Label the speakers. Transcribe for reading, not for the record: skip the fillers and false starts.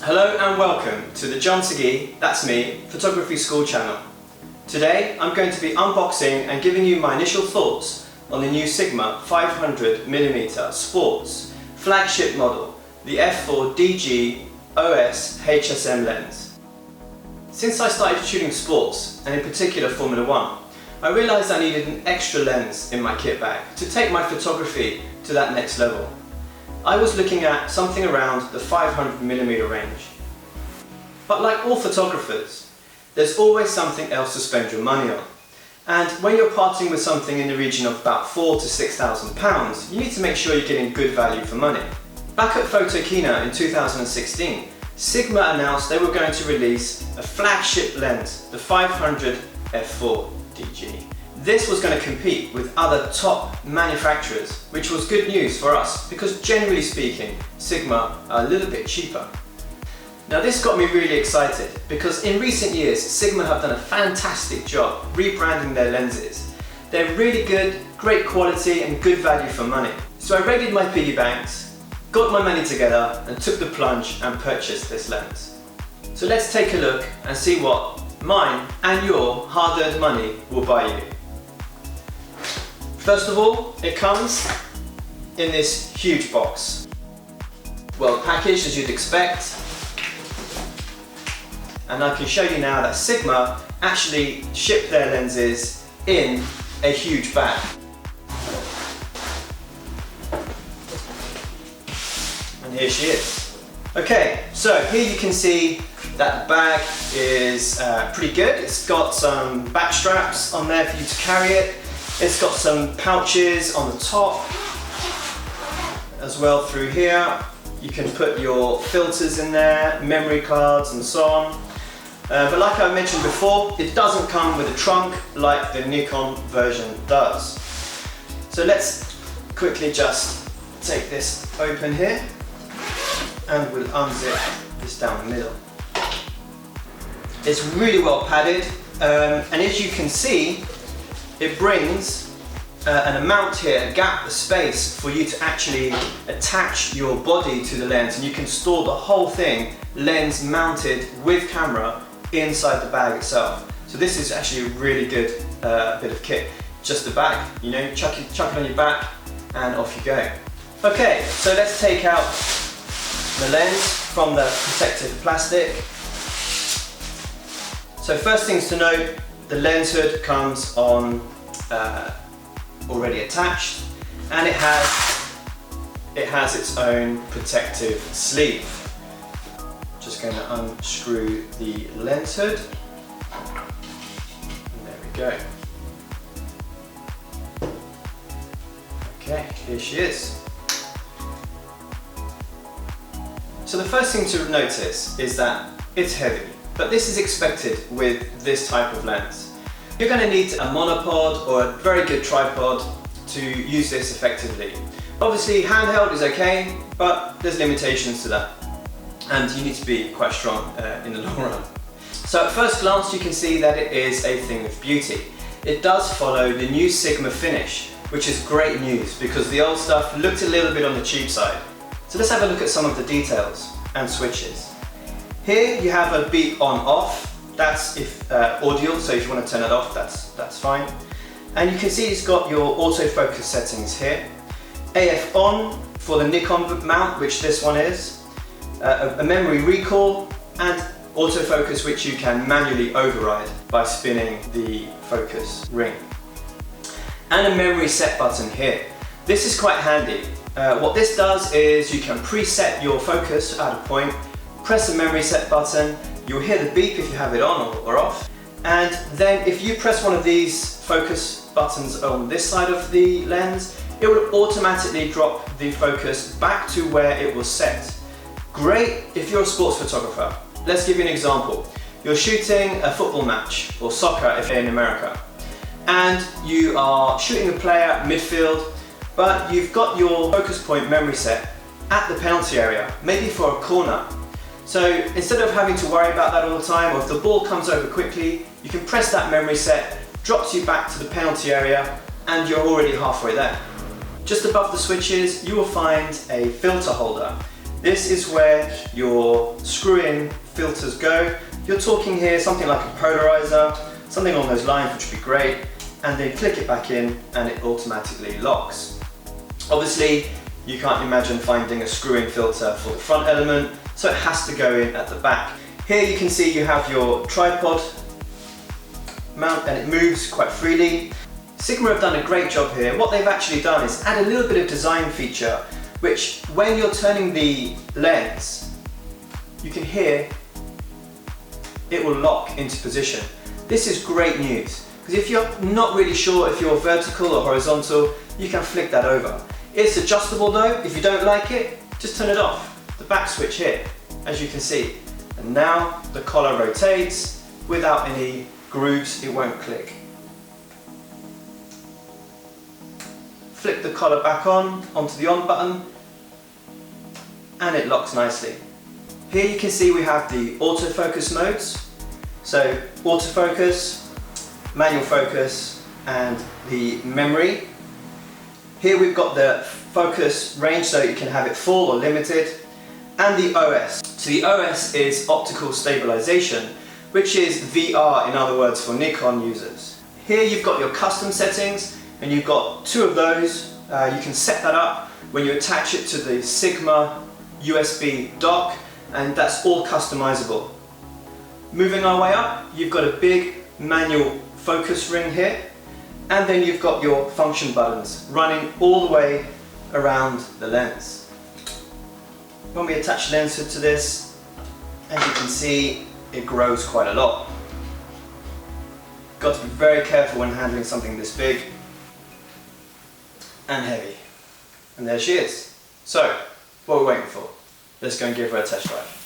Speaker 1: Hello and welcome to the Segui, that's me, photography school channel. Today I'm going to be unboxing and giving you my initial thoughts on the new Sigma 500mm Sports flagship model, the f4DG OS HSM lens. Since I started shooting sports, and in particular Formula 1, I realised I needed an extra lens in my kit bag to take my photography to that next level. I was looking at something around the 500mm range. But like all photographers, there's always something else to spend your money on. And when you're parting with something in the region of about £4,000 to £6,000, you need to make sure you're getting good value for money. Back at Photokina in 2016, Sigma announced they were going to release a flagship lens, the 500 f4DG. This was going to compete with other top manufacturers, which was good news for us because generally speaking, Sigma are a little bit cheaper. Now this got me really excited because in recent years, Sigma have done a fantastic job rebranding their lenses. They're really good, great quality and good value for money. So I raided my piggy banks, got my money together and took the plunge and purchased this lens. So let's take a look and see what mine and your hard-earned money will buy you. First of all, it comes in this huge box. Well packaged as you'd expect. And I can show you now that Sigma actually ship their lenses in a huge bag. And here she is. Okay, so here you can see that the bag is pretty good. It's got some back straps on there for you to carry it. It's got some pouches on the top as well through here. You can put your filters in there, memory cards and so on. But like I mentioned before, it doesn't come with a trunk like the Nikon version does. So let's quickly just take this open here and we'll unzip this down the middle. It's really well padded and as you can see, it brings an amount here, a gap, a space for you to actually attach your body to the lens, and you can store the whole thing lens mounted with camera inside the bag itself. So this is actually a really good bit of kit. Just the bag, you know, chuck it on your back and off you go. Okay, so let's take out the lens from the protective plastic. So first things to note, the lens hood comes on already attached, and it has its own protective sleeve. Just going to unscrew the lens hood. And there we go. Okay, here she is. So the first thing to notice is that it's heavy, but this is expected with this type of lens. You're going to need a monopod or a very good tripod to use this effectively. Obviously handheld is okay, but there's limitations to that. And you need to be quite strong in the long run. So at first glance you can see that it is a thing of beauty. It does follow the new Sigma finish, which is great news because the old stuff looked a little bit on the cheap side. So let's have a look at some of the details and switches. Here you have a beep on off. That's if audio, so if you want to turn it off, that's fine. And you can see it's got your autofocus settings here. AF on for the Nikon mount, which this one is. A memory recall and autofocus, which you can manually override by spinning the focus ring. And a memory set button here. This is quite handy. What this does is you can preset your focus at a point, press the memory set button. You'll hear the beep if you have it on or off, and then if you press one of these focus buttons on this side of the lens, it will automatically drop the focus back to where it was set. Great if you're a sports photographer. Let's give you an example. You're shooting a football match or soccer if you're in America, and you are shooting a player at midfield, but you've got your focus point memory set at the penalty area, maybe for a corner. So instead of having to worry about that all the time, or if the ball comes over quickly, you can press that memory set, drops you back to the penalty area, and you're already halfway there. Just above the switches, you will find a filter holder. This is where your screw-in filters go. You're talking here something like a polarizer, something along those lines, which would be great, and then click it back in and it automatically locks. Obviously, you can't imagine finding a screw-in filter for the front element, so it has to go in at the back. Here you can see you have your tripod mount and it moves quite freely. Segui have done a great job here. What they've actually done is add a little bit of design feature, which when you're turning the lens, you can hear it will lock into position. This is great news, because if you're not really sure if you're vertical or horizontal, you can flick that over. It's adjustable though. If you don't like it, just turn it off. The back switch here, as you can see. And now the collar rotates without any grooves, it won't click. Flick the collar back on, onto the on button, and it locks nicely. Here you can see we have the autofocus modes. So autofocus, manual focus, and the memory. Here we've got the focus range, so you can have it full or limited, and the OS. So the OS is optical stabilization, which is VR, in other words, for Nikon users. Here you've got your custom settings, and you've got two of those. You can set that up when you attach it to the Sigma USB dock, and that's all customizable. Moving our way up, you've got a big manual focus ring here, and then you've got your function buttons running all the way around the lens. When we attach the lens hood to this, as you can see, it grows quite a lot. Got to be very careful when handling something this big and heavy. And there she is. So, what are we waiting for? Let's go and give her a test drive.